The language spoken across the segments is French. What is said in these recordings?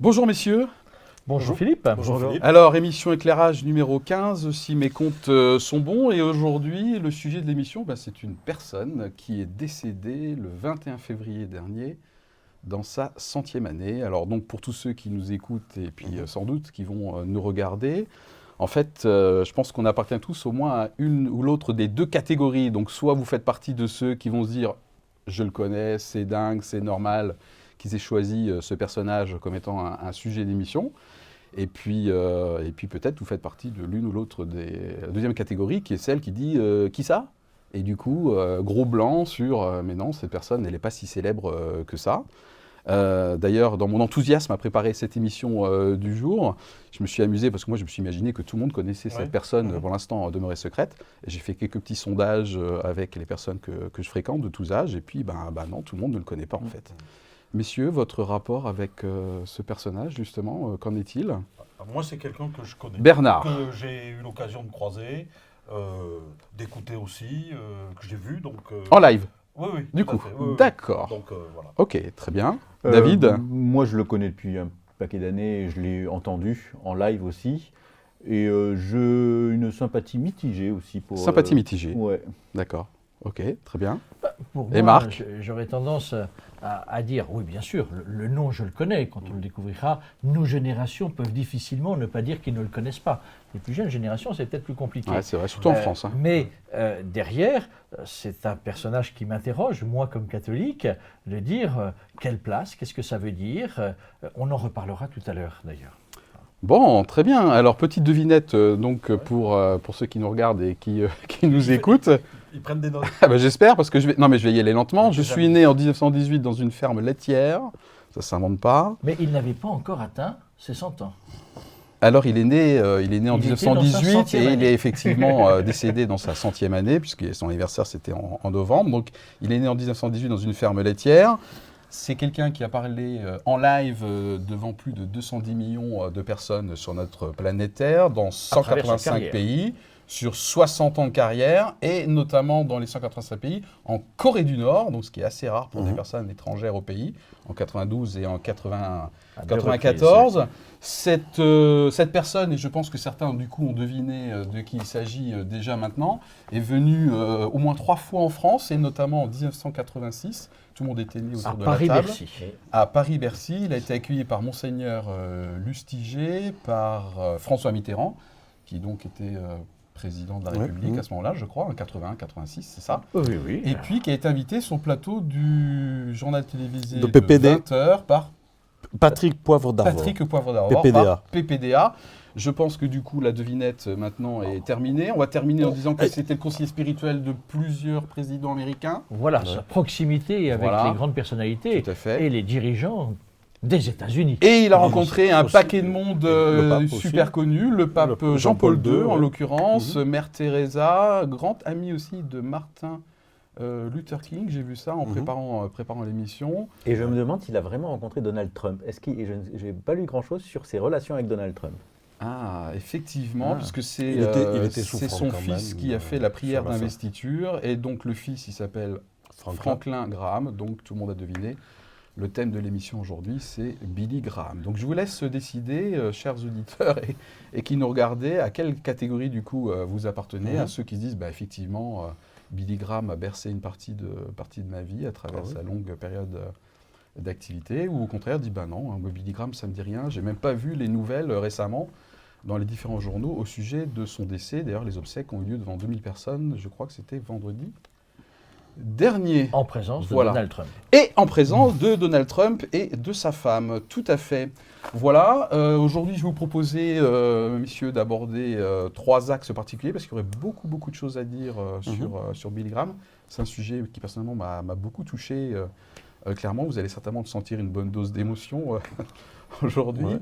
Bonjour messieurs. Bonjour Philippe. Bonjour Philippe. Alors, émission éclairage numéro 15, si mes comptes sont bons. Et aujourd'hui, le sujet de l'émission, c'est une personne qui est décédée le 21 février dernier dans sa 100e année. Alors donc, pour tous ceux qui nous écoutent et puis sans doute qui vont nous regarder, en fait, je pense qu'on appartient tous au moins à une ou l'autre des deux catégories. Donc soit vous faites partie de ceux qui vont se dire « je le connais, c'est dingue, c'est normal », qu'ils aient choisi ce personnage comme étant un sujet d'émission. Et puis peut-être vous faites partie de l'une ou l'autre la deuxième catégorie, qui est celle qui dit « qui ça ?» Et du coup, gros blanc sur mais non, cette personne, elle n'est pas si célèbre que ça. D'ailleurs, dans mon enthousiasme à préparer cette émission du jour, je me suis amusé parce que moi, je me suis imaginé que tout le monde connaissait cette personne, pour l'instant demeurée secrète. Et j'ai fait quelques petits sondages avec les personnes que je fréquente de tous âges. Et puis, non, tout le monde ne le connaît pas en fait. Messieurs, votre rapport avec ce personnage, justement, qu'en est-il? Moi, c'est quelqu'un que je connais. Bernard. Que j'ai eu l'occasion de croiser, d'écouter aussi, que j'ai vu. Donc, En live? Oui, oui. Du coup, oui. d'accord. Donc, voilà. Ok, très bien. David? Moi, je le connais depuis un paquet d'années, je l'ai entendu en live aussi. Et une sympathie mitigée aussi pour... Sympathie mitigée. Ouais. D'accord. Ok, très bien. Pour Et moi, Marc? j'aurais tendance à dire, oui bien sûr, le nom je le connais, quand on le découvrira, nos générations peuvent difficilement ne pas dire qu'ils ne le connaissent pas. Les plus jeunes générations, c'est peut-être plus compliqué. Ouais, c'est vrai, surtout en France. Hein. Mais derrière, c'est un personnage qui m'interroge, moi comme catholique, de dire quelle place, qu'est-ce que ça veut dire. On en reparlera tout à l'heure d'ailleurs. Bon, très bien. Alors, petite devinette pour ceux qui nous regardent et qui nous écoutent. Ils prennent des notes. J'espère, parce que je vais y aller lentement. Je suis né en 1918 dans une ferme laitière. Ça ne s'invente pas. Mais il n'avait pas encore atteint ses 100 ans. Alors, il est né en 1918 et il est année. effectivement décédé dans sa 100e année, puisque son anniversaire, c'était en novembre. Donc, il est né en 1918 dans une ferme laitière. C'est quelqu'un qui a parlé en live devant plus de 210 millions de personnes sur notre planète Terre, dans 185 pays, sur 60 ans de carrière, et notamment dans les 185 pays, en Corée du Nord, donc ce qui est assez rare pour des personnes étrangères au pays, en 92 et en 94. Cette personne, et je pense que certains du coup ont deviné de qui il s'agit déjà maintenant, est venue au moins 3 fois en France, et notamment en 1986. Tout le monde était né autour de la table. À Paris-Bercy. Il a été accueilli par Monseigneur Lustiger, par François Mitterrand, qui donc était président de la République à ce moment-là, je crois, en 81-86, c'est ça. Oui, oui. Et puis qui a été invité sur le plateau du journal télévisé de PPD. 20h par Patrick Poivre d'Arvor. Patrick Poivre d'Arvor, PPDA. par PPDA. Je pense que du coup, la devinette maintenant est terminée. On va terminer en disant que c'était le conseiller spirituel de plusieurs présidents américains. Voilà, sa proximité avec les grandes personnalités Tout à fait. et les dirigeants des États-Unis. Et il a rencontré un paquet de monde le pape super aussi. connu, le pape Jean-Paul II en l'occurrence, Mhm. Mère Teresa, grand ami aussi de Martin Luther King, j'ai vu ça en préparant l'émission. Et je me demande s'il a vraiment rencontré Donald Trump. Je n'ai pas lu grand-chose sur ses relations avec Donald Trump. Ah, effectivement, puisque c'est Il était c'est souffrant son quand fils même, qui a fait la prière sur la fin. d'investiture, et donc le fils, il s'appelle Franklin Graham, donc tout le monde a deviné. Le thème de l'émission aujourd'hui, c'est Billy Graham. Donc je vous laisse décider, chers auditeurs et qui nous regardez, à quelle catégorie du coup vous appartenez, à ceux qui se disent, effectivement, Billy Graham a bercé une partie de ma vie à travers sa longue période d'activité, ou au contraire dit, non, Billy Graham, ça me dit rien, j'ai même pas vu les nouvelles récemment dans les différents journaux au sujet de son décès. D'ailleurs, les obsèques ont eu lieu devant 2000 personnes, je crois que c'était vendredi dernier. En présence de Donald Trump. Et en présence de Donald Trump et de sa femme, tout à fait. Voilà, aujourd'hui je vais vous proposer, messieurs, d'aborder 3 axes particuliers, parce qu'il y aurait beaucoup de choses à dire sur Billy Graham. C'est un sujet qui personnellement m'a beaucoup touché. Clairement, vous allez certainement sentir une bonne dose d'émotion aujourd'hui.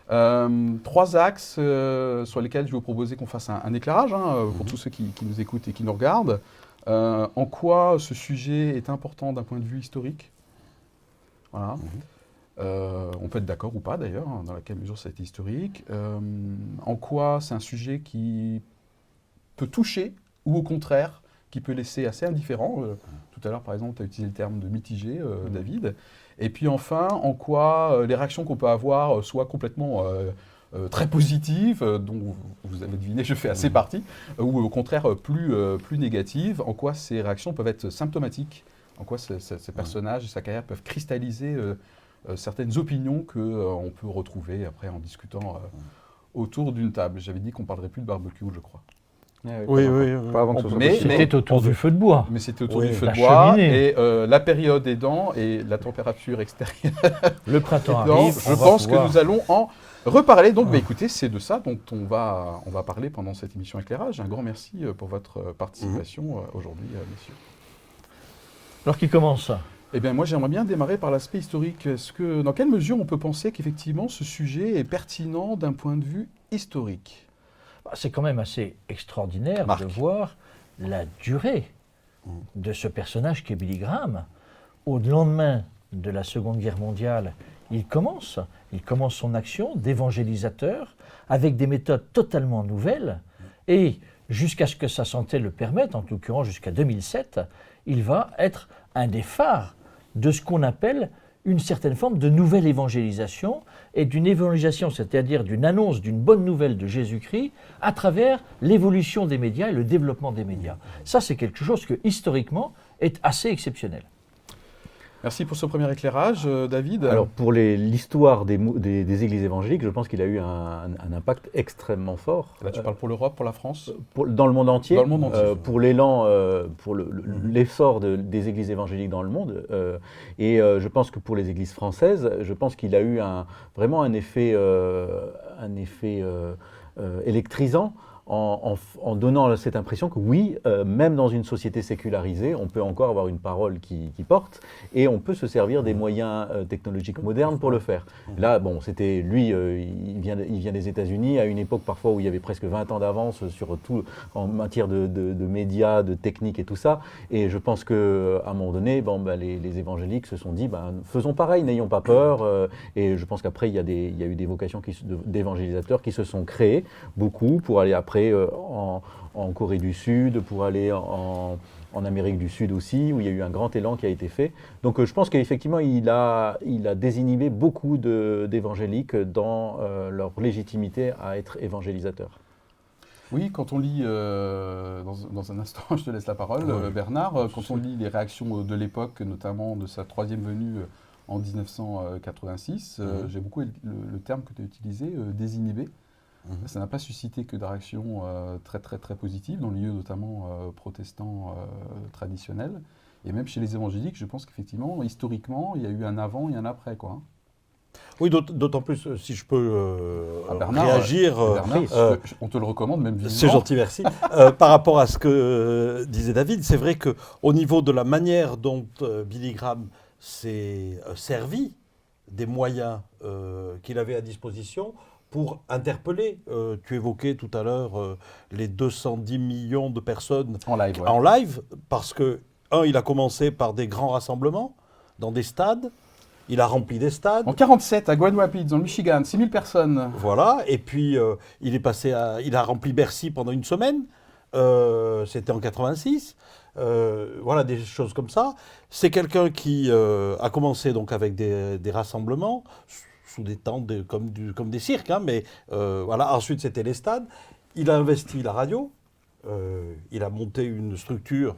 3 axes sur lesquels je vais vous proposer qu'on fasse un éclairage pour tous ceux qui nous écoutent et qui nous regardent. En quoi ce sujet est important d'un point de vue historique. Voilà. On peut être d'accord ou pas d'ailleurs, dans quelle mesure ça a été historique. En quoi c'est un sujet qui peut toucher ou au contraire qui peut laisser assez indifférent. Tout à l'heure, par exemple, tu as utilisé le terme de mitigé, David. Et puis enfin, en quoi les réactions qu'on peut avoir soient complètement très positives, dont vous avez deviné, je fais assez partie, ou au contraire plus négatives, en quoi ces réactions peuvent être symptomatiques, en quoi ces personnages et sa carrière peuvent cristalliser certaines opinions qu'on peut retrouver après en discutant autour d'une table. J'avais dit qu'on ne parlerait plus de barbecue, je crois. Oui, Pas avant que ce soit Mais- possible. C'était autour du feu de bois. Mais c'était autour Oui, du feu la de bois, cheminée. et la période aidant, et la température extérieure Le printemps aidant, arrive. je pense que nous allons en reparler. Donc, écoutez, c'est de ça dont on va parler pendant cette émission Éclairage. Un grand merci pour votre participation aujourd'hui, messieurs. Alors qui commence ça? Eh bien, moi, j'aimerais bien démarrer par l'aspect historique. Dans quelle mesure on peut penser qu'effectivement ce sujet est pertinent d'un point de vue historique? C'est quand même assez extraordinaire Marc. de voir la durée de ce personnage qui est Billy Graham. Au lendemain de la Seconde Guerre mondiale, il commence son action d'évangélisateur avec des méthodes totalement nouvelles et jusqu'à ce que sa santé le permette, en l'occurrence jusqu'à 2007, il va être un des phares de ce qu'on appelle une certaine forme de nouvelle évangélisation et d'une évangélisation, c'est-à-dire d'une annonce d'une bonne nouvelle de Jésus-Christ à travers l'évolution des médias et le développement des médias. Ça, c'est quelque chose qui, historiquement, est assez exceptionnel. Merci pour ce premier éclairage, David. Alors pour l'histoire des églises évangéliques, je pense qu'il a eu un impact extrêmement fort. Là, tu parles pour l'Europe, pour la France? Dans le monde entier, Dans le monde entier. pour l'élan, pour l'essor des églises évangéliques dans le monde. Et je pense que pour les églises françaises, je pense qu'il a eu vraiment un effet électrisant en donnant cette impression que oui, même dans une société sécularisée, on peut encore avoir une parole qui porte et on peut se servir des moyens technologiques modernes pour le faire. Là, bon, c'était lui, il vient des États-Unis à une époque parfois où il y avait presque 20 ans d'avance sur tout en matière de médias, de techniques et tout ça. Et je pense qu'à un moment donné, les évangéliques se sont dit, faisons pareil, n'ayons pas peur. Et je pense qu'après, il y a eu des vocations d'évangélisateurs qui se sont créées, beaucoup, pour aller après en Corée du Sud, pour aller en Amérique du Sud aussi, où il y a eu un grand élan qui a été fait. Donc je pense qu'effectivement, il a désinhibé beaucoup d'évangéliques dans leur légitimité à être évangélisateurs. Oui, quand on lit, dans un instant, je te laisse la parole, Bernard, quand on lit les réactions de l'époque, notamment de sa troisième venue en 1986, j'ai beaucoup le terme que tu as utilisé, désinhibé. Ça n'a pas suscité que des réactions très, très, très positives, dans le milieu notamment protestant traditionnel. Et même chez les évangéliques, je pense qu'effectivement, historiquement, il y a eu un avant et un après, quoi. Oui, d'autant plus, si je peux Bernard, réagir. Bernard, on te le recommande même vivement. C'est gentil, merci. Par rapport à ce que disait David, c'est vrai qu'au niveau de la manière dont Billy Graham s'est servi des moyens qu'il avait à disposition pour interpeller, tu évoquais tout à l'heure les 210 millions de personnes En live, ouais. en live, parce que, il a commencé par des grands rassemblements dans des stades, il a rempli des stades. En 47, à Grand Rapids, dans le Michigan, 6000 personnes. Voilà, et puis il a rempli Bercy pendant une semaine, c'était en 86, voilà, des choses comme ça. C'est quelqu'un qui a commencé donc avec des rassemblements, sous des tentes comme des cirques, mais voilà. Ensuite, c'était les stades. Il a investi la radio. Il a monté une structure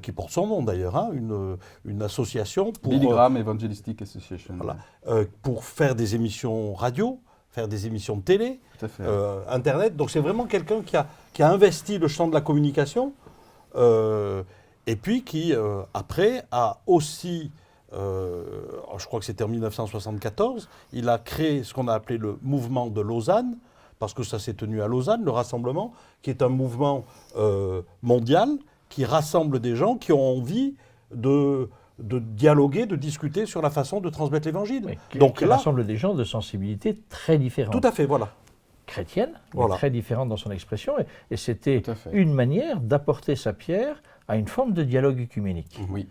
qui porte son nom d'ailleurs, une association pour Billy Graham Evangelistic Association. voilà, pour faire des émissions radio, faire des émissions de télé, Tout à fait. Internet. Donc c'est vraiment quelqu'un qui a investi le champ de la communication et puis qui après a aussi je crois que c'était en 1974, il a créé ce qu'on a appelé le mouvement de Lausanne, parce que ça s'est tenu à Lausanne, le rassemblement, qui est un mouvement mondial, qui rassemble des gens qui ont envie de dialoguer, de discuter sur la façon de transmettre l'évangile. Oui, Donc qui là, rassemble des gens de sensibilités très différentes. tout à fait, voilà. Chrétienne, mais Voilà. très différente dans son expression. Et c'était Tout à fait. une manière d'apporter sa pierre à une forme de dialogue œcuménique. Oui.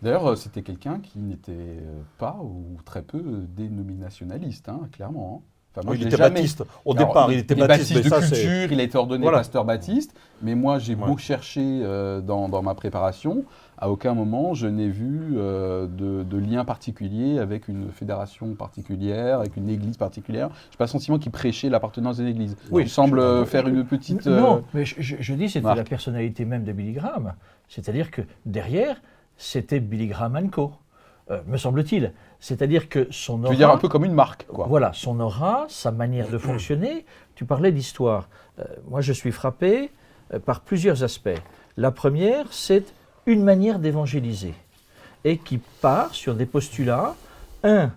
D'ailleurs, c'était quelqu'un qui n'était pas ou très peu dénominationnaliste, clairement. Enfin, moi, il je l'ai était jamais. baptiste. Au Alors, départ, il était baptiste, mais de ça, c'est... culture, il a été ordonné Voilà. pasteur baptiste, mais moi j'ai beau Ouais. chercher dans ma préparation, à aucun moment je n'ai vu de lien particulier avec une fédération particulière, avec une église particulière. Je n'ai pas le sentiment qu'il prêchait l'appartenance de l'église. Oui, Tu sembles faire une petite... Non, mais je dis c'était marque. la personnalité même de Billy Graham. C'est-à-dire que derrière, c'était Billy Graham & Co. Me semble-t-il. C'est-à-dire que son aura... Tu veux dire un peu comme une marque, quoi. Voilà, son aura, sa manière de fonctionner. Tu parlais d'histoire. Moi, je suis frappé par plusieurs aspects. La première, c'est une manière d'évangéliser et qui part sur des postulats. Un,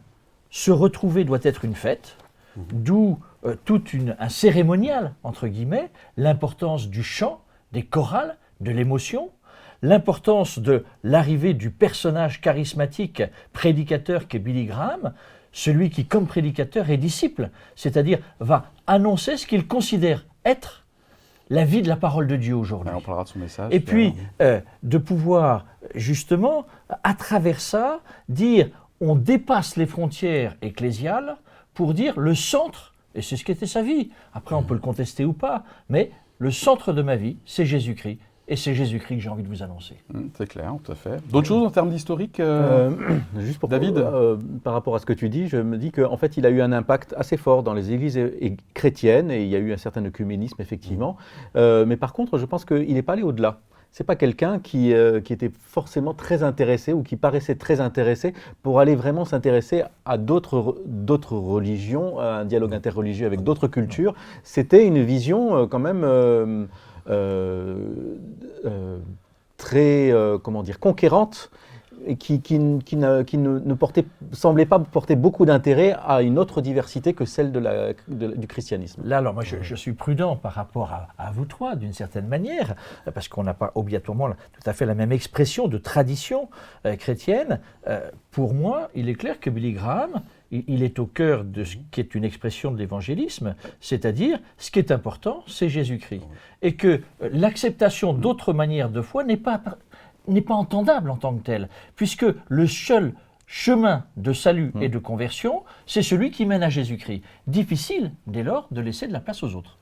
se retrouver doit être une fête, d'où tout un cérémonial, entre guillemets, l'importance du chant, des chorales, de l'émotion, l'importance de l'arrivée du personnage charismatique prédicateur qu'est Billy Graham, celui qui, comme prédicateur, est disciple, c'est-à-dire va annoncer ce qu'il considère être la vie de la parole de Dieu aujourd'hui. On parlera de son message. Et puis, de pouvoir, justement, à travers ça, dire on dépasse les frontières ecclésiales pour dire le centre, et c'est ce qu'était sa vie. Après, on peut le contester ou pas, mais le centre de ma vie, c'est Jésus-Christ. Et c'est Jésus-Christ que j'ai envie de vous annoncer. C'est clair, tout à fait. D'autres choses en termes d'historique Juste pour David par rapport à ce que tu dis, je me dis qu'en fait, il a eu un impact assez fort dans les églises chrétiennes et il y a eu un certain œcuménisme, effectivement. Mais par contre, je pense qu'il n'est pas allé au-delà. C'est pas quelqu'un qui était forcément très intéressé ou qui paraissait très intéressé pour aller vraiment s'intéresser à d'autres religions, à un dialogue interreligieux avec d'autres cultures. C'était une vision quand même très conquérante et qui ne semblait pas porter beaucoup d'intérêt à une autre diversité que celle du christianisme. Là, alors moi, je suis prudent par rapport à vous trois, d'une certaine manière, parce qu'on n'a pas obligatoirement tout à fait la même expression de tradition chrétienne. Pour moi, il est clair que Billy Graham, il est au cœur de ce qui est une expression de l'évangélisme, c'est-à-dire ce qui est important, c'est Jésus-Christ. Et que l'acceptation d'autres manières de foi n'est pas entendable en tant que telle, puisque le seul chemin de salut et de conversion, c'est celui qui mène à Jésus-Christ. Difficile, dès lors, de laisser de la place aux autres.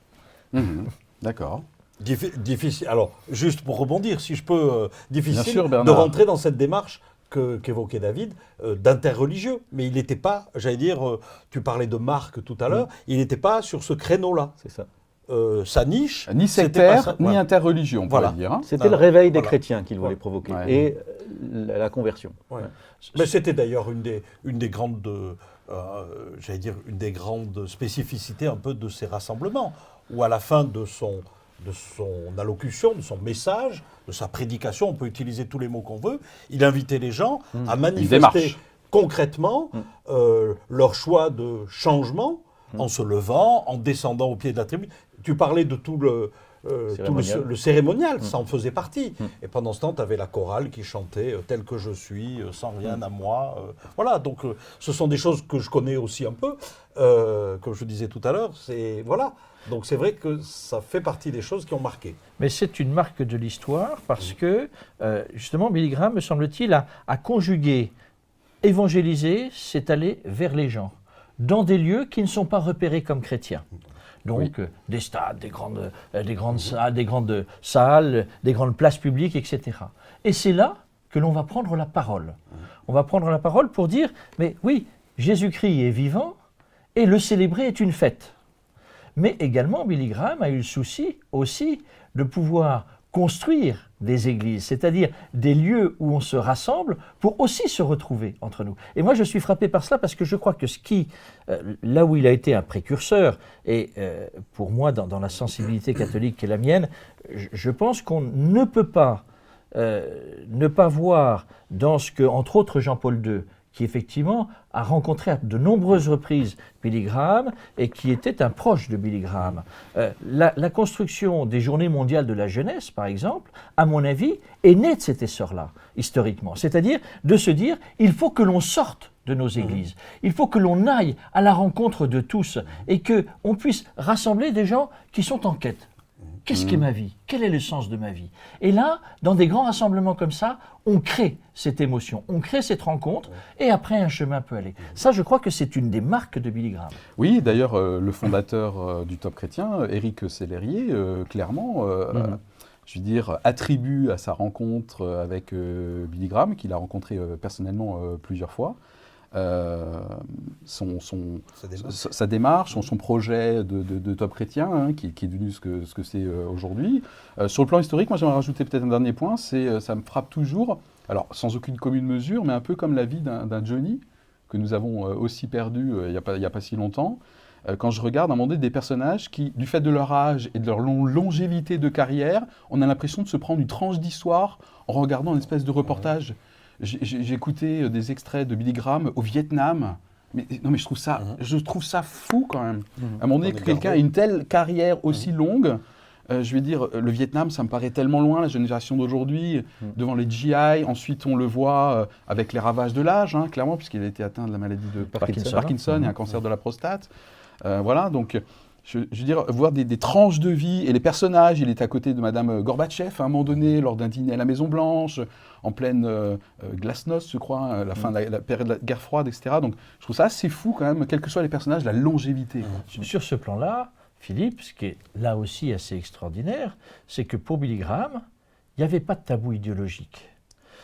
D'accord. Difficile. Alors, juste pour rebondir, si je peux, difficile sûr, de Bernard. rentrer dans cette démarche qu'évoquait David, d'interreligieux. Mais il n'était pas, j'allais dire, tu parlais de Marc tout à l'heure, il n'était pas sur ce créneau-là. C'est ça. Sa niche, Ni c'était pas sectaire, ça. ni Voilà. interreligion, on Voilà. pourrait dire. Hein. C'était le réveil des Voilà. chrétiens qu'il voulait provoquer Ouais. et la conversion. Ouais. Mais c'était d'ailleurs une des grandes, j'allais dire, une des grandes spécificités un peu de ces rassemblements, où à la fin de son allocution, de son message, de sa prédication, on peut utiliser tous les mots qu'on veut, il invitait les gens à manifester démarche. concrètement leur choix de changement en se levant, en descendant au pied de la tribune. Tu parlais de tout le cérémonial, ça en faisait partie. Et pendant ce temps, tu avais la chorale qui chantait « Tel que je suis, sans rien à moi ». Voilà, donc ce sont des choses que je connais aussi un peu, comme je disais tout à l'heure. Voilà. Donc c'est vrai que ça fait partie des choses qui ont marqué. Mais c'est une marque de l'histoire parce que, justement, Billy Graham, me semble-t-il, a conjugué évangéliser, c'est aller vers les gens, dans des lieux qui ne sont pas repérés comme chrétiens. Donc des stades, des grandes salles, des grandes places publiques, etc. Et c'est là que l'on va prendre la parole. On va prendre la parole pour dire, mais oui, Jésus-Christ est vivant et le célébrer est une fête. Mais également, Billy Graham a eu le souci aussi de pouvoir construire des églises, c'est-à-dire des lieux où on se rassemble pour aussi se retrouver entre nous. Et moi, je suis frappé par cela parce que je crois que là où il a été un précurseur, et pour moi, dans la sensibilité catholique qui est la mienne, je pense qu'on ne peut pas ne pas voir dans ce que, entre autres, Jean-Paul II, qui effectivement a rencontré à de nombreuses reprises Billy Graham et qui était un proche de Billy Graham. La construction des Journées mondiales de la jeunesse, par exemple, à mon avis, est née de cet essor-là, historiquement. C'est-à-dire de se dire, il faut que l'on sorte de nos églises, il faut que l'on aille à la rencontre de tous et qu'on puisse rassembler des gens qui sont en quête. Qu'est-ce qu'est ma vie? Quel est le sens de ma vie? Et là, dans des grands rassemblements comme ça, on crée cette émotion, on crée cette rencontre, et après un chemin peut aller. Ça, je crois que c'est une des marques de Billy Graham. Oui, d'ailleurs, le fondateur du Top Chrétien, Éric Sellerier, clairement, je veux dire, attribue à sa rencontre avec Billy Graham, qu'il a rencontré personnellement plusieurs fois, sa démarche, son projet de Top Chrétien, hein, qui est devenu ce que c'est aujourd'hui. Sur le plan historique, moi j'aimerais rajouter peut-être un dernier point, ça me frappe toujours, alors sans aucune commune mesure, mais un peu comme la vie d'un Johnny, que nous avons aussi perdu il n'y a pas si longtemps. Quand je regarde à un moment donné des personnages qui, du fait de leur âge et de leur longévité de carrière, on a l'impression de se prendre une tranche d'histoire en regardant une espèce de reportage. J'ai écouté des extraits de Billy Graham au Vietnam. Mais je trouve ça fou quand même. À un moment donné, que quelqu'un ait une telle carrière aussi longue, je vais dire, le Vietnam, ça me paraît tellement loin, la génération d'aujourd'hui, devant les GI. Ensuite, on le voit avec les ravages de l'âge, hein, clairement, puisqu'il a été atteint de la maladie de Parkinson et un cancer de la prostate. Voilà, donc je veux dire, voir des tranches de vie et les personnages. Il est à côté de Madame Gorbatchev à un moment donné, lors d'un dîner à la Maison-Blanche, en pleine glasnost, je crois, la fin de la période de la guerre froide, etc. Donc je trouve ça assez fou quand même, quels que soient les personnages, la longévité. Sur ce plan-là, Philippe, ce qui est là aussi assez extraordinaire, c'est que pour Billy Graham, il n'y avait pas de tabou idéologique.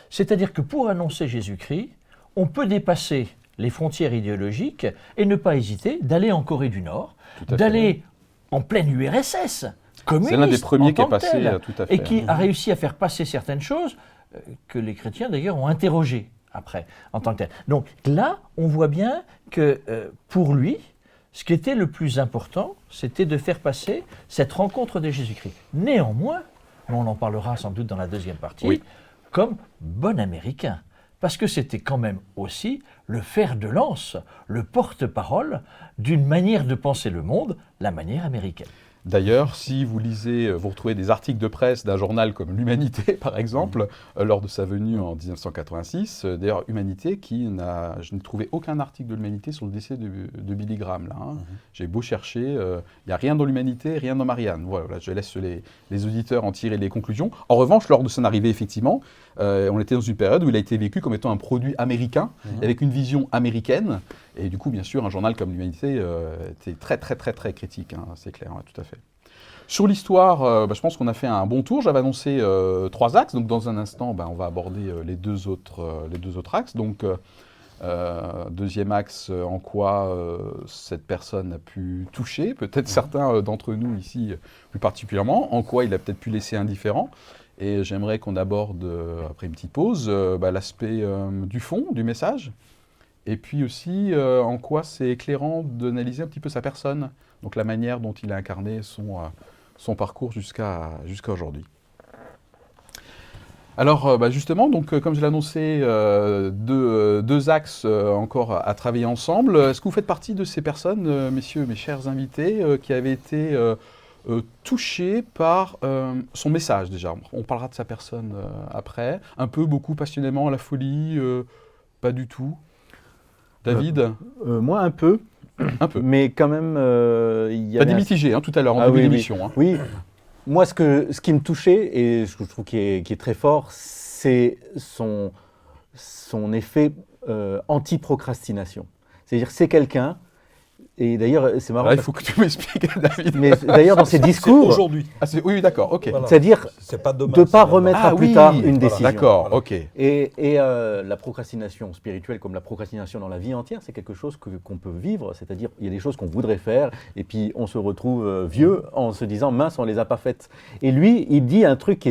C'est-à-dire que pour annoncer Jésus-Christ, on peut dépasser les frontières idéologiques et ne pas hésiter d'aller en Corée du Nord, d'aller en pleine URSS, communiste. C'est l'un des premiers qui est passé, tout à fait. Et qui a réussi à faire passer certaines choses que les chrétiens d'ailleurs ont interrogées après, en tant que tel. Donc là, on voit bien que pour lui, ce qui était le plus important, c'était de faire passer cette rencontre de Jésus-Christ. Néanmoins, on en parlera sans doute dans la deuxième partie, comme bon Américain. Parce que c'était quand même aussi le fer de lance, le porte-parole d'une manière de penser le monde, la manière américaine. D'ailleurs, si vous lisez, vous retrouvez des articles de presse d'un journal comme l'Humanité, par exemple, lors de sa venue en 1986. D'ailleurs, Humanité, je n'ai trouvé aucun article de l'Humanité sur le décès de Billy Graham. Là, hein. J'ai beau chercher, il n'y a rien dans l'Humanité, rien dans Marianne. Voilà, je laisse les auditeurs en tirer les conclusions. En revanche, lors de son arrivée, effectivement, on était dans une période où il a été vécu comme étant un produit américain, avec une vision américaine. Et du coup, bien sûr, un journal comme l'Humanité était très, très, très, très critique, hein, c'est clair, ouais, tout à fait. Sur l'histoire, je pense qu'on a fait un bon tour. J'avais annoncé 3 axes, donc dans un instant, on va aborder les deux autres axes. Donc, deuxième axe, en quoi cette personne a pu toucher, peut-être certains d'entre nous ici plus particulièrement, en quoi il a peut-être pu laisser indifférent. Et j'aimerais qu'on aborde, après une petite pause, l'aspect du fond, du message. Et puis aussi, en quoi c'est éclairant d'analyser un petit peu sa personne, donc la manière dont il a incarné son parcours jusqu'à aujourd'hui. Alors justement, donc, comme je l'ai annoncé, deux axes encore à travailler ensemble. Est-ce que vous faites partie de ces personnes, messieurs, mes chers invités, qui avaient été touchés par son message déjà? On parlera de sa personne après. Un peu, beaucoup, passionnément, à la folie, pas du tout. David? Moi, un peu. Un peu. Mais quand même, il y a... Pas des mitigés, hein, tout à l'heure, en début d'émission. Hein. Oui. Moi, ce qui me touchait, et je trouve qui est très fort, c'est son effet anti-procrastination. C'est-à-dire, c'est quelqu'un... Et d'ailleurs, c'est marrant. Là, il faut que tu m'expliques, David. Mais d'ailleurs, dans ses discours... Aujourd'hui. Oui, d'accord, ok. Voilà. C'est-à-dire de ne pas remettre à plus tard une décision. D'accord, ok. Et la procrastination spirituelle, comme la procrastination dans la vie entière, c'est quelque chose qu'on peut vivre. C'est-à-dire, il y a des choses qu'on voudrait faire, et puis on se retrouve vieux en se disant, mince, on ne les a pas faites. Et lui, il dit un truc qui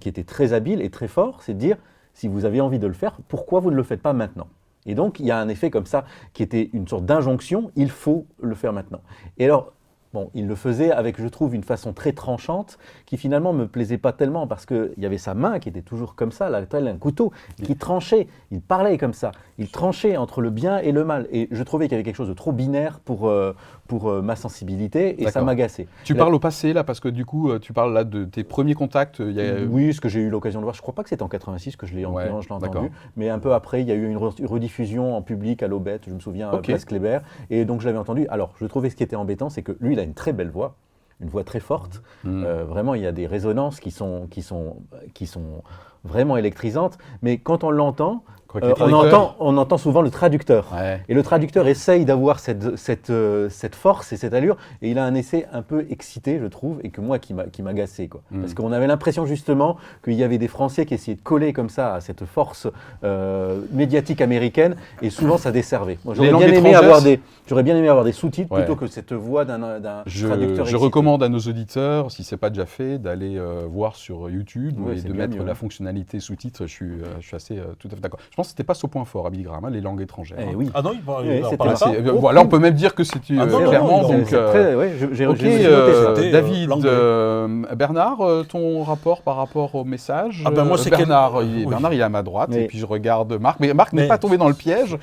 était très habile et très fort, c'est de dire, si vous avez envie de le faire, pourquoi vous ne le faites pas maintenant ? Et donc, il y a un effet comme ça qui était une sorte d'injonction, il faut le faire maintenant. Et alors, bon, il le faisait avec, je trouve, une façon très tranchante qui finalement ne me plaisait pas tellement parce qu'il y avait sa main qui était toujours comme ça, là, tel un couteau, qui tranchait, il parlait comme ça, il tranchait entre le bien et le mal. Et je trouvais qu'il y avait quelque chose de trop binaire pour ma sensibilité et ça m'agaçait. Tu parles au passé, là, parce que du coup, tu parles là de tes premiers contacts. Oui, ce que j'ai eu l'occasion de voir. Je ne crois pas que c'était en 86 que je l'ai entendu, mais un peu après, il y a eu une rediffusion en public à l'Aubette, je me souviens, à Place Kléber, et donc je l'avais entendu. Alors, je trouvais ce qui était embêtant, c'est que lui, il a une très belle voix, une voix très forte. Mm. Vraiment, il y a des résonances qui sont vraiment électrisantes. Mais quand on l'entend, on entend souvent le traducteur. Ouais. Et le traducteur essaye d'avoir cette force et cette allure, et il a un essai un peu excité, je trouve, et que moi qui m'agaçait, quoi. Mm. Parce qu'on avait l'impression justement qu'il y avait des Français qui essayaient de coller comme ça à cette force médiatique américaine, et souvent ça desservait. Moi, Les langues étrangères, j'aurais bien aimé avoir des sous-titres Ouais. plutôt que cette voix d'un traducteur Je excité. recommande à nos auditeurs, si ce n'est pas déjà fait, d'aller voir sur YouTube Ouais, et c'est de bien mettre mieux, la hein. fonctionnalité sous-titres. Je suis assez tout à fait d'accord. Je pense que ce n'était pas son point fort à Billy Graham, hein, les langues étrangères. Eh hein. oui. Ah non, Oui, il en c'était parlait là. pas. Voilà, on peut même dire que c'est Ah non, non, clairement. non, donc, c'est J'ai ok, noté ça. C'était, David, l'anglais. Bernard, ton rapport par rapport au message. Ah ben moi, c'est Bernard, oui. Bernard, il est à ma droite, Oui. et puis je regarde Marc. Mais Marc n'est Mais- pas tombé dans le piège.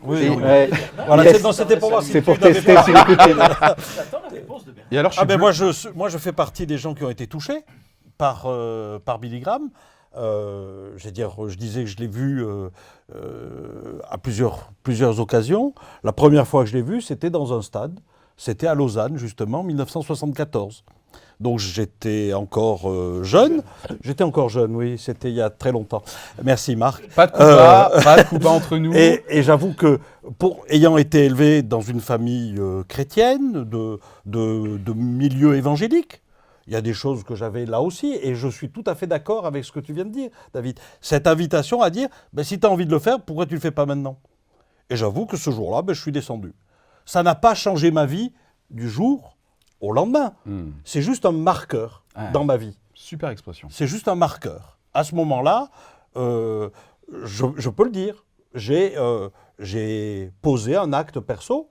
Oui, Et- oui. Ouais. Voilà, Yes. c'était pour voir si C'est tu pour n'avais tester pas- si l'écouter. J'attends la réponse de Bernard. Et alors, je Ah sais ben plus- moi je fais partie des gens qui ont été touchés par Billy Graham. Je disais que je l'ai vu à plusieurs occasions. La première fois que je l'ai vu, c'était dans un stade. C'était à Lausanne, justement, 1974. Donc j'étais encore jeune. J'étais encore jeune, oui, c'était il y a très longtemps. Merci Marc. pas de coupa entre nous. Et j'avoue que, ayant été élevé dans une famille chrétienne, de milieu évangélique, il y a des choses que j'avais là aussi, et je suis tout à fait d'accord avec ce que tu viens de dire, David. Cette invitation à dire, si tu as envie de le faire, pourquoi tu ne le fais pas maintenant? Et j'avoue que ce jour-là, je suis descendu. Ça n'a pas changé ma vie du jour au lendemain. Hmm. C'est juste un marqueur Ouais. dans ma vie. Super expression. C'est juste un marqueur. À ce moment-là, je peux le dire, j'ai posé un acte perso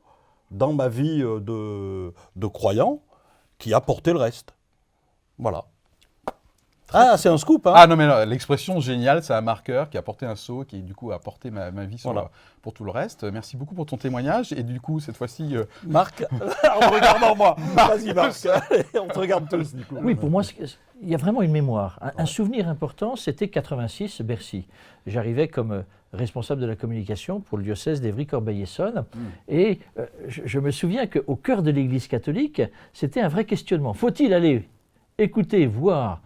dans ma vie de croyant qui a porté le reste. Voilà. Ah, c'est un scoop, hein? Ah non, mais là, l'expression géniale, c'est un marqueur qui a porté un saut, qui du coup a porté ma vie Voilà. pour tout le reste. Merci beaucoup pour ton témoignage. Et du coup, cette fois-ci, Marc, en me regardant moi. Vas-y, Marc. On te regarde tous, du coup. Oui, pour moi, il y a vraiment une mémoire. Un souvenir important, c'était 86, Bercy. J'arrivais comme responsable de la communication pour le diocèse d'Évry-Corbeil-Essonnes. Et je me souviens qu'au cœur de l'Église catholique, c'était un vrai questionnement. Faut-il aller écouter, voir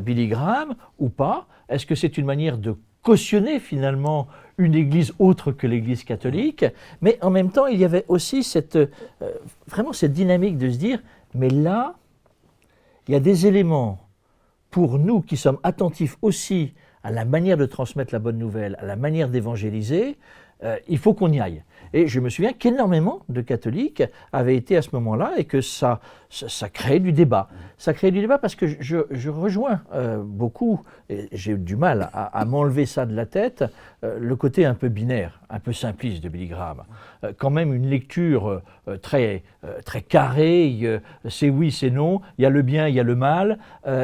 Billy Graham ou pas? Est-ce que c'est une manière de cautionner finalement une Église autre que l'Église catholique? Mais en même temps, il y avait aussi vraiment cette dynamique de se dire, mais là, il y a des éléments pour nous qui sommes attentifs aussi à la manière de transmettre la bonne nouvelle, à la manière d'évangéliser, il faut qu'on y aille. Et je me souviens qu'énormément de catholiques avaient été à ce moment-là et que ça crée du débat. Ça crée du débat parce que je rejoins beaucoup, et j'ai du mal à m'enlever ça de la tête, le côté un peu binaire, un peu simpliste de Billy Graham. Quand même une lecture très carrée, c'est oui, c'est non, il y a le bien, il y a le mal,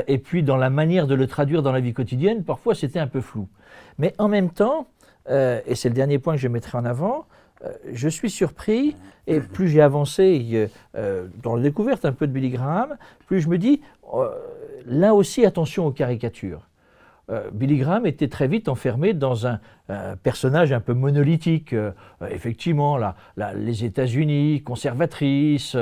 et puis dans la manière de le traduire dans la vie quotidienne, parfois c'était un peu flou. Mais en même temps, et c'est le dernier point que je mettrai en avant, je suis surpris, et plus j'ai avancé dans la découverte un peu de Billy Graham, plus je me dis, là aussi, attention aux caricatures. Billy Graham était très vite enfermé dans un personnage un peu monolithique. Effectivement, les États-Unis, conservatrices,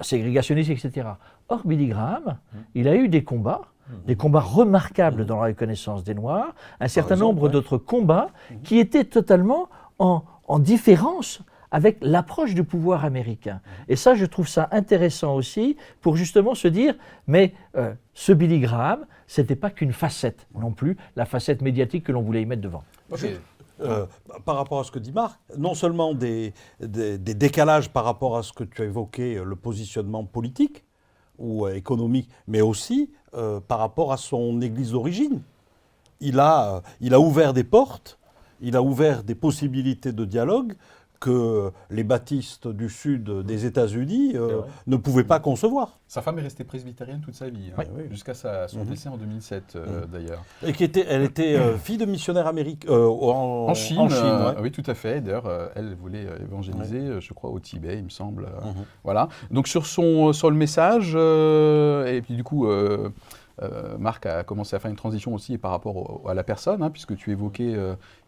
ségrégationnistes, etc. Or, Billy Graham, il a eu des combats remarquables dans la reconnaissance des Noirs, un certain nombre d'autres combats qui étaient totalement en différence avec l'approche du pouvoir américain. Et ça, je trouve ça intéressant aussi pour justement se dire, mais ce Billy Graham, ce n'était pas qu'une facette non plus, la facette médiatique que l'on voulait y mettre devant. Par rapport à ce que dit Marc, non seulement des décalages par rapport à ce que tu as évoqué, le positionnement politique ou économique, mais aussi par rapport à son église d'origine. Il a ouvert des portes, il a ouvert des possibilités de dialogue que les baptistes du sud des États-Unis ne pouvaient pas concevoir. sa femme est restée presbytérienne toute sa vie, hein, Oui. jusqu'à son décès en 2007 d'ailleurs. Et elle était fille de missionnaire américain En Chine, ouais. oui, tout à fait. D'ailleurs, elle voulait évangéliser, je crois, au Tibet, il me semble. Voilà. Donc sur le message, et puis du coup, Marc a commencé à faire une transition aussi par rapport à la personne, hein, puisque tu évoquais,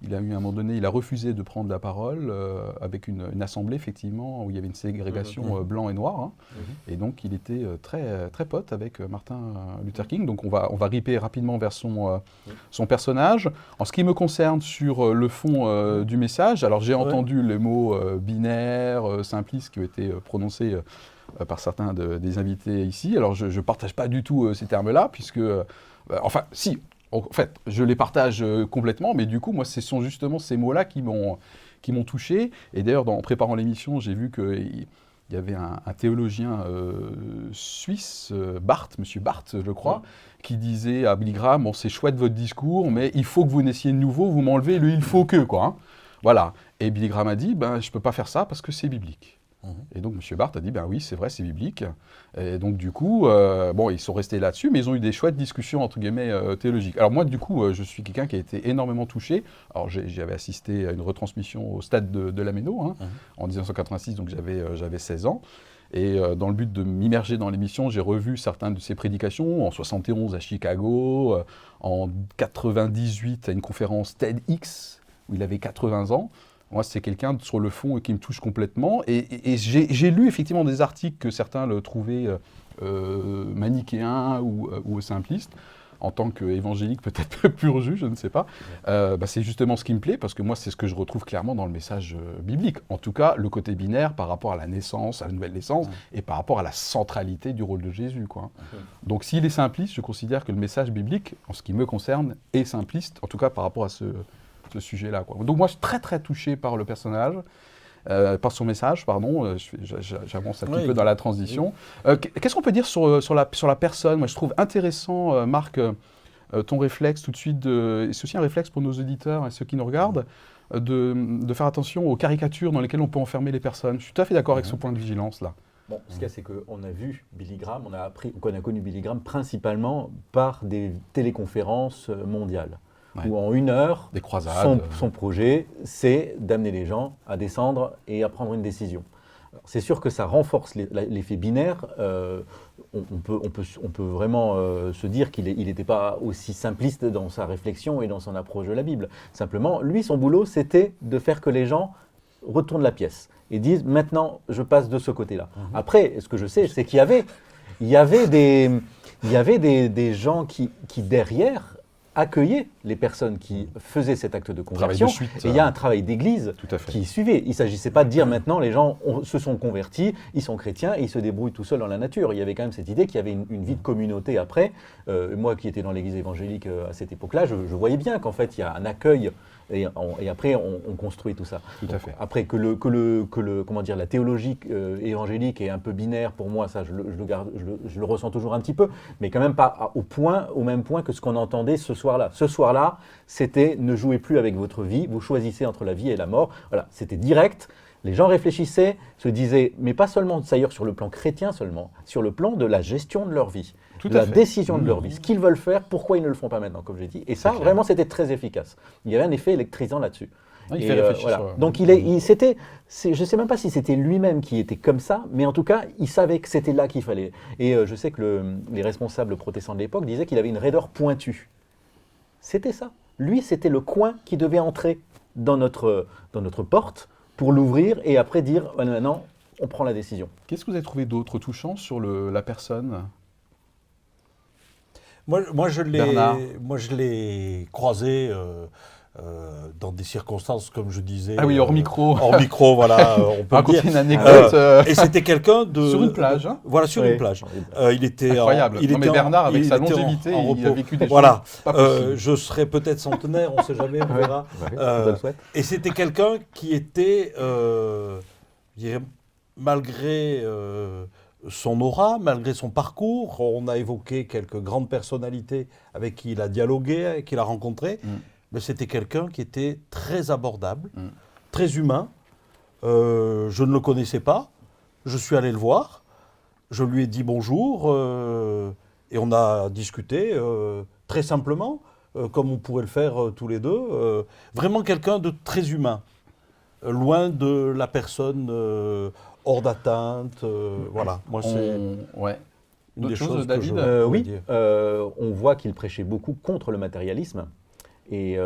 il a eu à un moment donné, il a refusé de prendre la parole avec une assemblée, effectivement, où il y avait une ségrégation blanc et noir. Hein, et donc, il était très, très pote avec Martin Luther King. Donc, on va ripper rapidement vers son personnage. En ce qui me concerne, sur le fond du message, alors j'ai entendu les mots binaire, simpliste qui ont été prononcés par certains des invités ici. Alors, je ne partage pas du tout ces termes-là, puisque... enfin, si, en fait, je les partage complètement, mais du coup, moi, ce sont justement ces mots-là qui m'ont touché. Et d'ailleurs, en préparant l'émission, j'ai vu qu'il y avait un théologien suisse, monsieur Barth, je crois, qui disait à Billy Graham, bon, c'est chouette votre discours, mais il faut que vous naissiez de nouveau, vous m'enlevez le « il faut que », quoi. Hein. Voilà. Et Billy Graham a dit, je ne peux pas faire ça parce que c'est biblique. Et donc, M. Barth a dit, oui, c'est vrai, c'est biblique. Et donc, du coup, ils sont restés là-dessus, mais ils ont eu des chouettes discussions, entre guillemets, théologiques. Alors moi, du coup, je suis quelqu'un qui a été énormément touché. Alors, j'avais assisté à une retransmission au stade de la Méno, hein, en 1986, donc j'avais 16 ans. Et dans le but de m'immerger dans l'émission, j'ai revu certaines de ses prédications, en 71 à Chicago, en 98 à une conférence TEDx, où il avait 80 ans. Moi, c'est quelqu'un sur le fond qui me touche complètement. Et j'ai lu effectivement des articles que certains le trouvaient manichéens ou simplistes. En tant qu'évangélique, peut-être pur jus, je ne sais pas. C'est justement ce qui me plaît, parce que moi, c'est ce que je retrouve clairement dans le message biblique. En tout cas, le côté binaire par rapport à la naissance, à la nouvelle naissance, et par rapport à la centralité du rôle de Jésus, quoi. Donc, s'il est simpliste, je considère que le message biblique, en ce qui me concerne, est simpliste, en tout cas par rapport à ce sujet-là, quoi. Donc moi, je suis très très touché par le personnage, par son message, pardon, j'avance un petit peu dans la transition. Qu'est-ce qu'on peut dire sur la personne? Moi, je trouve intéressant, Marc, ton réflexe tout de suite, et c'est aussi un réflexe pour nos auditeurs et ceux qui nous regardent, de faire attention aux caricatures dans lesquelles on peut enfermer les personnes. Je suis tout à fait d'accord avec ce point de vigilance-là. Bon, ce qu'il y a, c'est qu'on a vu Billy Graham, on a connu Billy Graham principalement par des téléconférences mondiales. Ouais. Où en 1 heure, des croisades, son projet, c'est d'amener les gens à descendre et à prendre une décision. C'est sûr que ça renforce l'effet binaire. On peut vraiment se dire qu'il n'était pas aussi simpliste dans sa réflexion et dans son approche de la Bible. Simplement, lui, son boulot, c'était de faire que les gens retournent la pièce et disent « maintenant, je passe de ce côté-là ». Après, ce que je sais, c'est qu'il y avait des gens qui derrière, accueillait les personnes qui faisaient cet acte de conversion. Et il y a un travail d'église qui suivait. Il ne s'agissait pas de dire maintenant les gens se sont convertis, ils sont chrétiens et ils se débrouillent tout seuls dans la nature. Il y avait quand même cette idée qu'il y avait une vie de communauté après. Moi qui étais dans l'église évangélique à cette époque-là, je voyais bien qu'en fait il y a un accueil et après on construit tout ça. Tout à fait. Après que comment dire, la théologie évangélique est un peu binaire, pour moi ça je le ressens toujours un petit peu, mais quand même pas au même point que ce qu'on entendait ce soir-là. Ce soir-là, c'était ne jouez plus avec votre vie, vous choisissez entre la vie et la mort. Voilà, c'était direct. Les gens réfléchissaient, se disaient, mais pas seulement d'ailleurs sur le plan chrétien seulement, sur le plan de la gestion de leur vie, de la décision de leur vie, ce qu'ils veulent faire, pourquoi ils ne le font pas maintenant, comme j'ai dit. Et ça, vraiment, c'était très efficace. Il y avait un effet électrisant là-dessus. Il fait réfléchir. Voilà. Donc je ne sais même pas si c'était lui-même qui était comme ça, mais en tout cas, il savait que c'était là qu'il fallait. Et je sais que les responsables protestants de l'époque disaient qu'il avait une raideur pointue. C'était ça. Lui, c'était le coin qui devait entrer dans notre porte pour l'ouvrir et après dire maintenant, on prend la décision. Qu'est-ce que vous avez trouvé d'autre touchant sur la personne? Moi, je l'ai croisé dans des circonstances, comme je disais. Ah oui, hors micro. Hors micro, voilà. On peut raconter dire. une anecdote. Et c'était quelqu'un de... Sur une plage. Hein, voilà, sur une plage. Il était incroyable. Mais Bernard, avec sa longévité, il a vécu des choses pas possibles. Je serai peut-être centenaire, on ne sait jamais, on verra. Et c'était quelqu'un qui était, malgré son aura, malgré son parcours, on a évoqué quelques grandes personnalités avec qui il a dialogué, qu'il a rencontré. Mais c'était quelqu'un qui était très abordable, très humain. Je ne le connaissais pas. Je suis allé le voir. Je lui ai dit bonjour et on a discuté très simplement, comme on pourrait le faire tous les deux. Vraiment quelqu'un de très humain, loin de la personne hors d'atteinte. Voilà. Moi, c'est... Ouais. Une D'autres des choses, choses que David je Oui, dire. on voit qu'il prêchait beaucoup contre le matérialisme et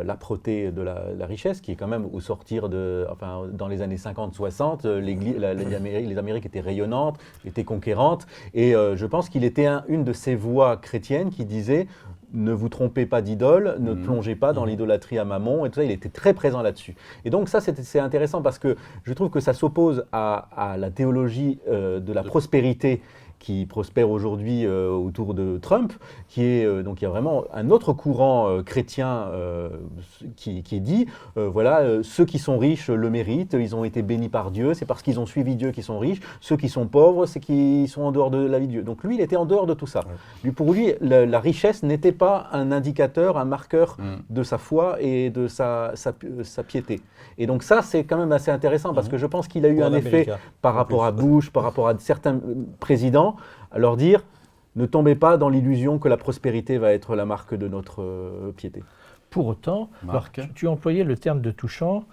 l'âpreté de la richesse, qui est quand même au sortir dans les années 50-60, les Amériques étaient rayonnantes, étaient conquérantes, et je pense qu'il était une de ces voix chrétiennes qui disait ne vous trompez pas d'idole, ne plongez pas dans l'idolâtrie à Mammon, et tout ça, il était très présent là-dessus. Et donc ça, c'est intéressant parce que je trouve que ça s'oppose à la théologie de la prospérité qui prospère aujourd'hui autour de Trump, qui est donc il y a vraiment un autre courant chrétien qui dit voilà, ceux qui sont riches le méritent, ils ont été bénis par Dieu, c'est parce qu'ils ont suivi Dieu qu'ils sont riches, ceux qui sont pauvres, c'est qu'ils sont en dehors de la vie de Dieu. Donc lui, il était en dehors de tout ça. Pour lui, la richesse n'était pas un indicateur, un marqueur de sa foi et de sa piété. Et donc ça, c'est quand même assez intéressant parce que je pense qu'il a eu un effet par rapport à Bush, par rapport à certains présidents, à leur dire ne tombez pas dans l'illusion que la prospérité va être la marque de notre piété. Pour autant, alors, tu employais le terme de touchant.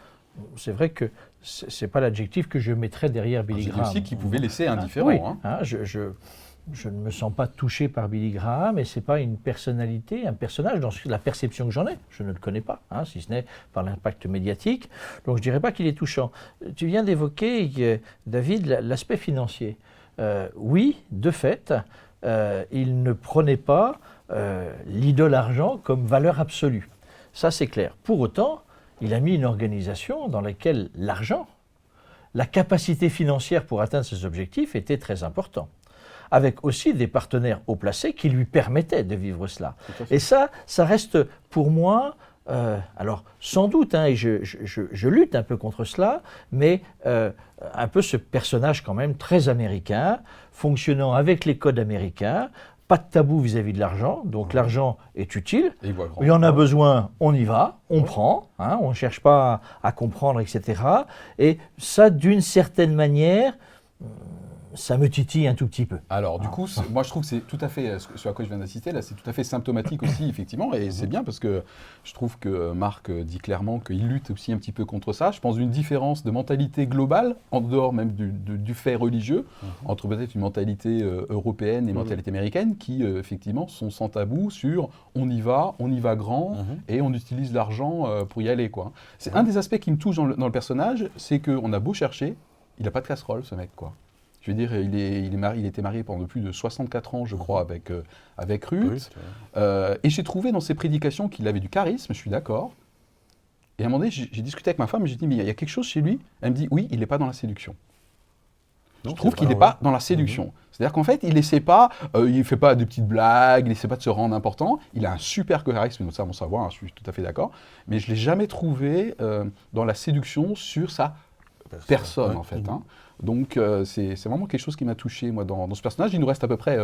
C'est vrai que ce n'est pas l'adjectif que je mettrais derrière Billy Graham. J'ai dit aussi qu'il pouvait laisser indifférent. Oui, hein. Je ne me sens pas touché par Billy Graham et ce n'est pas une personnalité, un personnage dans la perception que j'en ai. Je ne le connais pas, si ce n'est par l'impact médiatique. Donc je ne dirais pas qu'il est touchant. Tu viens d'évoquer, David, l'aspect financier. Oui, de fait, il ne prenait pas l'idole argent comme valeur absolue. Ça, c'est clair. Pour autant, il a mis une organisation dans laquelle l'argent, la capacité financière pour atteindre ses objectifs était très important, avec aussi des partenaires haut placés qui lui permettaient de vivre cela. Et ça reste pour moi, alors sans doute, et je lutte un peu contre cela, mais un peu ce personnage quand même très américain, fonctionnant avec les codes américains, pas de tabou vis-à-vis de l'argent, donc l'argent est utile, il y en a besoin, on y va, on prend, on ne cherche pas à comprendre, etc. Et ça, d'une certaine manière, ça me titille un tout petit peu. Alors du coup, moi je trouve que c'est tout à fait, ce à quoi je viens d'assister là, c'est tout à fait symptomatique aussi, effectivement, et c'est bien parce que je trouve que Marc dit clairement qu'il lutte aussi un petit peu contre ça. Je pense d'une différence de mentalité globale, en dehors même du fait religieux, entre peut-être une mentalité européenne et une mentalité américaine, qui effectivement sont sans tabou sur on y va grand, et on utilise l'argent pour y aller, quoi. C'est un des aspects qui me touche dans le personnage, c'est qu'on a beau chercher, il n'a pas de casserole ce mec, quoi. Je veux dire, il était marié pendant plus de 64 ans, je crois, avec Ruth. Et j'ai trouvé dans ses prédications qu'il avait du charisme, je suis d'accord. Et à un moment donné, j'ai discuté avec ma femme et j'ai dit, mais il y a quelque chose chez lui. Elle me dit, oui, il n'est pas dans la séduction. Je trouve qu'il n'est pas dans la séduction. C'est-à-dire qu'en fait, il ne fait pas de petites blagues, il n'essaie pas de se rendre important. Il a un super charisme, donc ça, mon savoir, je suis tout à fait d'accord. Mais je ne l'ai jamais trouvé dans la séduction sur sa personne, en fait. Donc c'est vraiment quelque chose qui m'a touché, moi, dans ce personnage. Il nous reste à peu près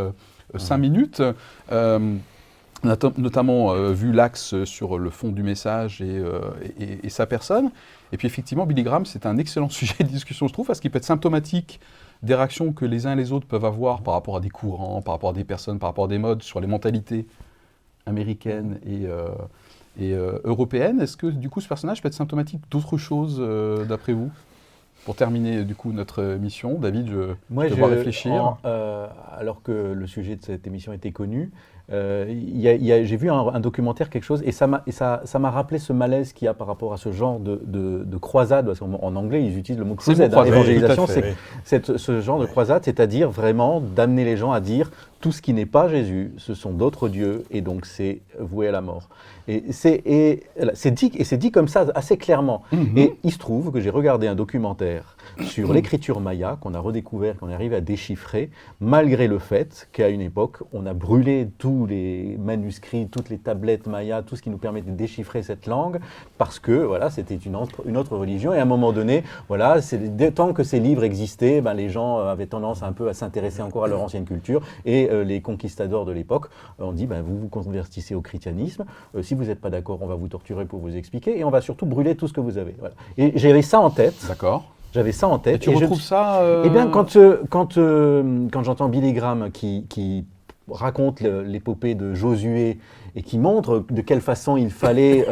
5 minutes. On a notamment vu l'axe sur le fond du message et sa personne. Et puis effectivement, Billy Graham, c'est un excellent sujet de discussion, je trouve, parce qu'il peut être symptomatique des réactions que les uns et les autres peuvent avoir par rapport à des courants, par rapport à des personnes, par rapport à des modes, sur les mentalités américaines et européennes. Est-ce que du coup ce personnage peut être symptomatique d'autre chose d'après vous ? Pour terminer du coup notre émission, David, je te vois réfléchir. Alors que le sujet de cette émission était connu, j'ai vu un documentaire, quelque chose, et ça m'a rappelé ce malaise qu'il y a par rapport à ce genre de croisade, parce qu'en anglais ils utilisent le mot crusade, évangélisation, c'est ce genre de croisade, c'est-à-dire vraiment d'amener les gens à dire tout ce qui n'est pas Jésus, ce sont d'autres dieux, et donc c'est voué à la mort. Et c'est dit comme ça assez clairement. Et il se trouve que j'ai regardé un documentaire sur l'écriture maya qu'on a redécouvert, qu'on arrive à déchiffrer, malgré le fait qu'à une époque, on a brûlé tous les manuscrits, toutes les tablettes maya, tout ce qui nous permettait de déchiffrer cette langue, parce que voilà, c'était une autre religion. Et à un moment donné, voilà, tant que ces livres existaient, les gens avaient tendance un peu à s'intéresser encore à leur ancienne culture. Et les conquistadors de l'époque ont dit, vous vous convertissez au christianisme. Si vous n'êtes pas d'accord, on va vous torturer pour vous expliquer. Et on va surtout brûler tout ce que vous avez. Voilà. Et j'avais ça en tête. D'accord. J'avais ça en tête. Et tu retrouves ça Eh bien, quand j'entends Billy Graham qui raconte l'épopée de Josué et qui montre de quelle façon il fallait,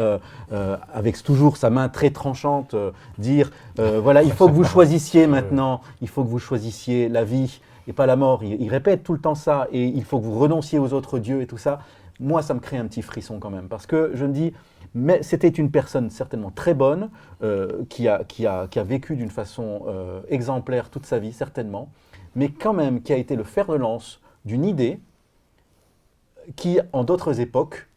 avec toujours sa main très tranchante, dire voilà, il faut que vous choisissiez maintenant, il faut que vous choisissiez la vie et pas la mort. Il répète tout le temps ça, et il faut que vous renonciez aux autres dieux et tout ça. Moi, ça me crée un petit frisson quand même, parce que je me dis, mais c'était une personne certainement très bonne, qui a vécu d'une façon exemplaire toute sa vie, certainement, mais quand même qui a été le fer de lance d'une idée qui, en d'autres époques,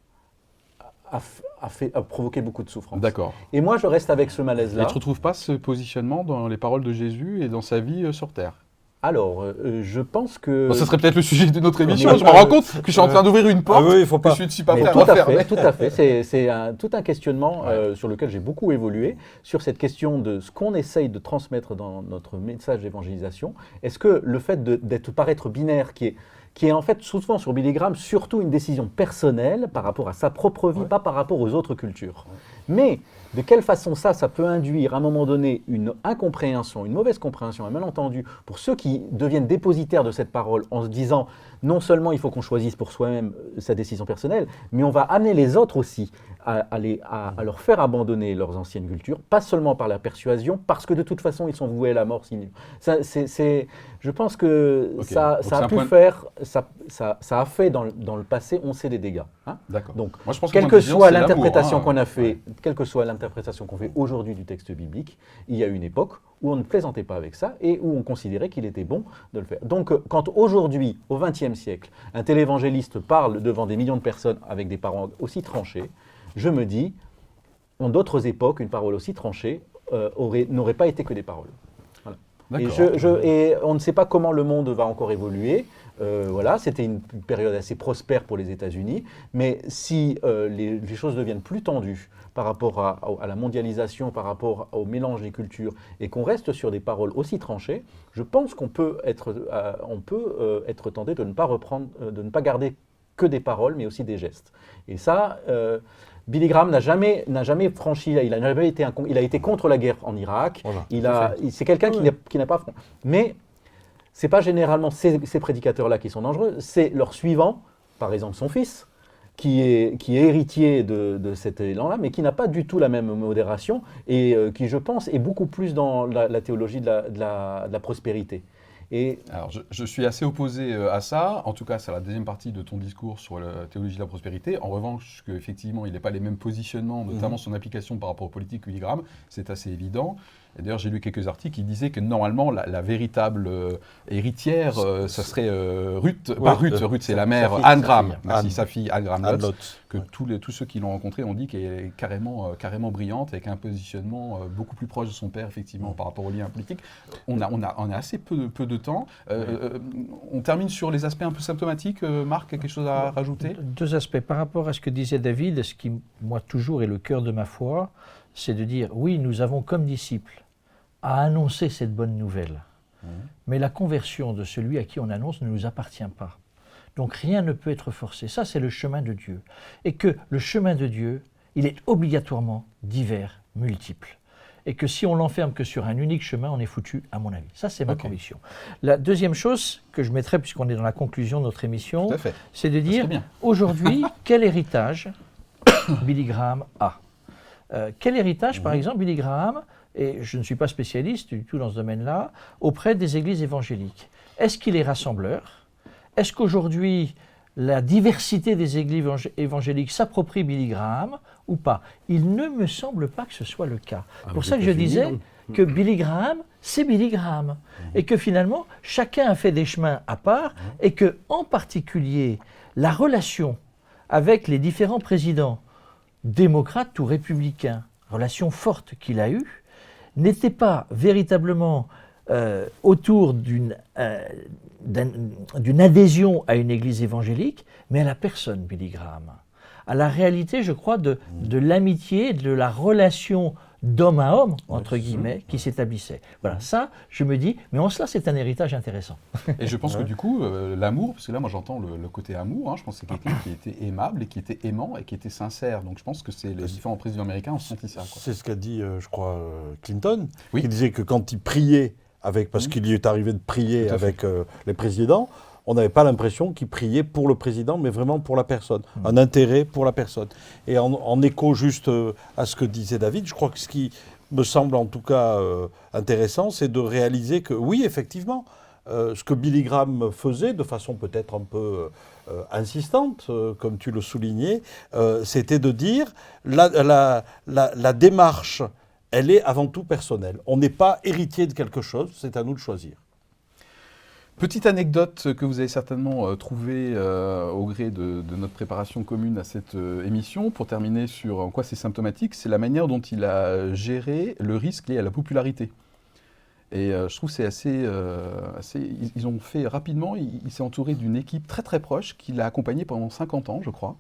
a provoqué beaucoup de souffrance. D'accord. Et moi, je reste avec ce Et malaise-là. tu ne retrouves pas ce positionnement dans les paroles de Jésus et dans sa vie sur Terre? Alors, je pense que... Bon, ça serait peut-être le sujet d'une autre émission. mais- Je me rends compte que je suis en train d'ouvrir une porte oui, il faut que pas. je ne suis pas Mais prêt à tout à refermer. fait, tout à fait. C'est tout un questionnement sur lequel j'ai beaucoup évolué, sur cette question de ce qu'on essaye de transmettre dans notre message d'évangélisation. Est-ce que le fait d'être paraître binaire, qui est en fait souvent sur Billy Graham surtout une décision personnelle par rapport à sa propre vie, pas par rapport aux autres cultures. Mais de quelle façon ça peut induire à un moment donné une incompréhension, une mauvaise compréhension, un malentendu pour ceux qui deviennent dépositaires de cette parole en se disant non seulement il faut qu'on choisisse pour soi-même sa décision personnelle, mais on va amener les autres aussi à leur faire abandonner leurs anciennes cultures, pas seulement par la persuasion, parce que de toute façon ils sont voués à la mort. Je pense que Ok. ça Donc c'est a un pu point de- faire, ça a fait dans le passé, on sait des dégâts. Hein. D'accord. Donc, Moi, je pense quelle le que point de vue, soit c'est l'amour, l'interprétation hein. qu'on a fait, quelle que soit l'interprétation qu'on fait aujourd'hui du texte biblique, il y a une époque où on ne plaisantait pas avec ça et où on considérait qu'il était bon de le faire. Donc, quand aujourd'hui, au XXe siècle, un télévangéliste parle devant des millions de personnes avec des paroles aussi tranchées, je me dis, en d'autres époques, une parole aussi tranchée n'aurait pas été que des paroles. Et, D'accord. et on ne sait pas comment le monde va encore évoluer. Voilà, c'était une période assez prospère pour les États-Unis. Mais si les choses deviennent plus tendues par rapport à la mondialisation, par rapport au mélange des cultures, et qu'on reste sur des paroles aussi tranchées, je pense qu'on peut être tenté de ne pas reprendre, de ne pas garder que des paroles, mais aussi des gestes. Et ça, Billy Graham n'a jamais franchi, il a été contre la guerre en Irak. Voilà, C'est quelqu'un qui n'a pas franchi. Mais ce n'est pas généralement ces prédicateurs-là qui sont dangereux, c'est leurs suivants, par exemple son fils, qui est héritier de cet élan-là, mais qui n'a pas du tout la même modération et qui, je pense, est beaucoup plus dans la théologie de la prospérité. Et Alors, je suis assez opposé à ça. En tout cas, c'est la deuxième partie de ton discours sur la théologie de la prospérité. En revanche, qu'effectivement, il n'a pas les mêmes positionnements, notamment son application par rapport aux politiques que Billy Graham, c'est assez évident. Et d'ailleurs, j'ai lu quelques articles qui disaient que normalement, la véritable héritière, ça serait Ruth. Ruth, c'est la mère, Anne Graham. Merci, sa fille, Anne Graham Lotz, que tous ceux qui l'ont rencontrée ont dit qu'elle est carrément brillante, avec un positionnement beaucoup plus proche de son père, effectivement, par rapport aux liens politiques. On a assez peu de temps. On termine sur les aspects un peu symptomatiques. Marc, quelque chose à rajouter? Deux aspects. Par rapport à ce que disait David, ce qui, moi, toujours est le cœur de ma foi, c'est de dire, oui, nous avons comme disciples à annoncer cette bonne nouvelle. Mais la conversion de celui à qui on annonce ne nous appartient pas. Donc rien ne peut être forcé. Ça, c'est le chemin de Dieu. Et que le chemin de Dieu, il est obligatoirement divers, multiple. Et que si on l'enferme que sur un unique chemin, on est foutu, à mon avis. Ça, c'est ma conviction. La deuxième chose que je mettrais, puisqu'on est dans la conclusion de notre émission, c'est de dire, aujourd'hui, quel héritage Billy Graham a. Quel héritage, par exemple, Billy Graham, et je ne suis pas spécialiste du tout dans ce domaine-là, auprès des églises évangéliques. Est-ce qu'il est rassembleur? Est-ce qu'aujourd'hui, la diversité des églises évangéliques s'approprie Billy Graham ou pas? Il ne me semble pas que ce soit le cas. C'est pour ça que je disais que Billy Graham, c'est Billy Graham. Et que finalement, chacun a fait des chemins à part et que, en particulier, la relation avec les différents présidents, démocrates ou républicains, relation forte qu'il a eue, n'était pas véritablement autour d'une adhésion à une église évangélique, mais à la personne Billy Graham. À la réalité, je crois, de l'amitié, de la relation d'homme à homme, entre guillemets, qui s'établissait. Voilà, ça, je me dis, mais en cela, c'est un héritage intéressant. Et je pense que du coup, l'amour, parce que là, moi, j'entends le côté amour, hein, je pense que c'est quelqu'un qui était aimable et qui était aimant et qui était sincère. Donc, je pense que c'est les différents présidents américains ont senti ça. C'est ce qu'a dit, je crois, Clinton, Oui. qui disait que quand il priait, parce qu'il lui est arrivé de prier avec les présidents, on n'avait pas l'impression qu'il priait pour le président, mais vraiment pour la personne, un intérêt pour la personne. Et en écho juste à ce que disait David, je crois que ce qui me semble en tout cas intéressant, c'est de réaliser que oui, effectivement, ce que Billy Graham faisait, de façon peut-être un peu insistante, comme tu le soulignais, c'était de dire la démarche, elle est avant tout personnelle. On n'est pas héritier de quelque chose, c'est à nous de choisir. Petite anecdote que vous avez certainement trouvée au gré de notre préparation commune à cette émission, pour terminer sur en quoi c'est symptomatique, c'est la manière dont il a géré le risque lié à la popularité. Et je trouve que c'est assez... ils ont fait rapidement, il s'est entouré d'une équipe très très proche qui l'a accompagné pendant 50 ans, je crois.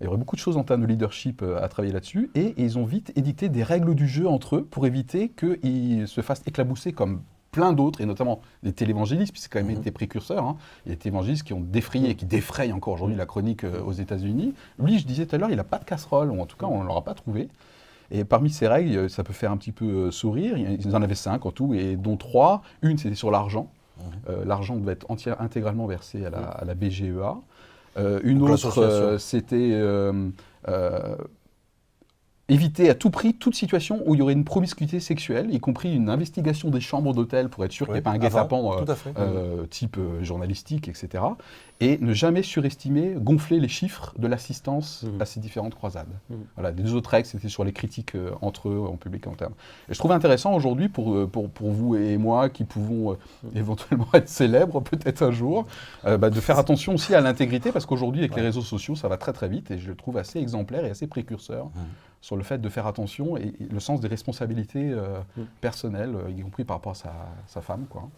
Il y aurait beaucoup de choses en termes de leadership à travailler là-dessus. Et ils ont vite édicté des règles du jeu entre eux pour éviter qu'ils se fassent éclabousser comme plein d'autres, et notamment des télévangélistes, puisque c'est quand même des précurseurs. Hein. Il y a des télévangélistes qui ont défrayé et qui défrayent encore aujourd'hui la chronique aux États-Unis. Lui, je disais tout à l'heure, il n'a pas de casserole, ou en tout cas, on ne l'aura pas trouvé. Et parmi ces règles, ça peut faire un petit peu sourire. Ils en avaient 5 en tout, et dont 3. Une, c'était sur l'argent. L'argent devait être intégralement versé à la BGEA. Une Donc autre, c'était éviter à tout prix toute situation où il y aurait une promiscuité sexuelle, y compris une investigation des chambres d'hôtel pour être sûr qu'il n'y ait pas un guet-apens type journalistique, etc. Et ne jamais surestimer, gonfler les chiffres de l'assistance à ces différentes croisades. Voilà, des deux autres règles, c'était sur les critiques entre eux, en public et en interne. Et je trouve intéressant aujourd'hui, pour vous et moi, qui pouvons éventuellement être célèbres peut-être un jour, de faire attention aussi à l'intégrité, parce qu'aujourd'hui, avec les réseaux sociaux, ça va très très vite, et je le trouve assez exemplaire et assez précurseur sur le fait de faire attention et le sens des responsabilités personnelles, y compris par rapport à sa femme, quoi.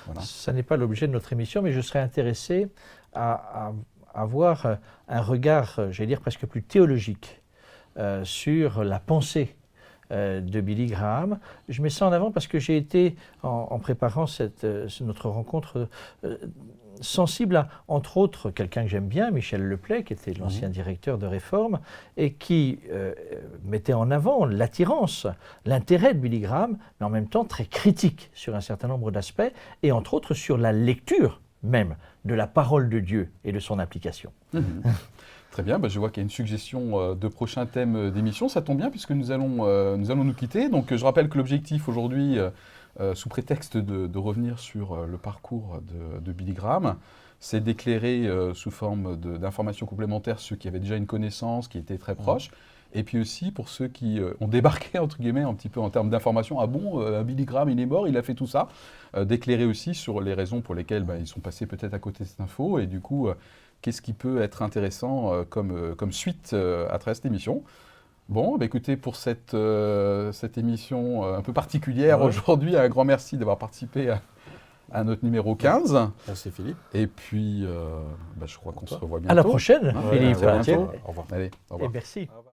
Voilà. Ça n'est pas l'objet de notre émission, mais je serais intéressé à avoir un regard, j'allais dire presque plus théologique, sur la pensée de Billy Graham. Je mets ça en avant parce que j'ai été, en préparant notre rencontre, sensible à, entre autres, quelqu'un que j'aime bien, Michel Leplay, qui était l'ancien directeur de Réforme, et qui mettait en avant l'attirance, l'intérêt de Billy Graham, mais en même temps très critique sur un certain nombre d'aspects, et entre autres sur la lecture même de la parole de Dieu et de son application. Très bien, je vois qu'il y a une suggestion de prochains thèmes d'émission. Ça tombe bien puisque nous allons nous quitter. Donc je rappelle que l'objectif aujourd'hui, sous prétexte de revenir sur le parcours de Billy Graham, c'est d'éclairer sous forme d'informations complémentaires ceux qui avaient déjà une connaissance, qui étaient très proches, et puis aussi pour ceux qui ont débarqué, entre guillemets, un petit peu en termes d'informations. Ah bon, Billy Graham, il est mort, il a fait tout ça. D'éclairer aussi sur les raisons pour lesquelles ils sont passés peut-être à côté de cette info, et du coup, qu'est-ce qui peut être intéressant comme suite à travers cette émission. Bon, écoutez, pour cette émission un peu particulière aujourd'hui, un grand merci d'avoir participé à notre numéro 15. Merci Philippe. Et puis, je crois qu'on se revoit bientôt. À la prochaine, Hein, Philippe. à bientôt. Au revoir. Allez, au revoir. Et merci.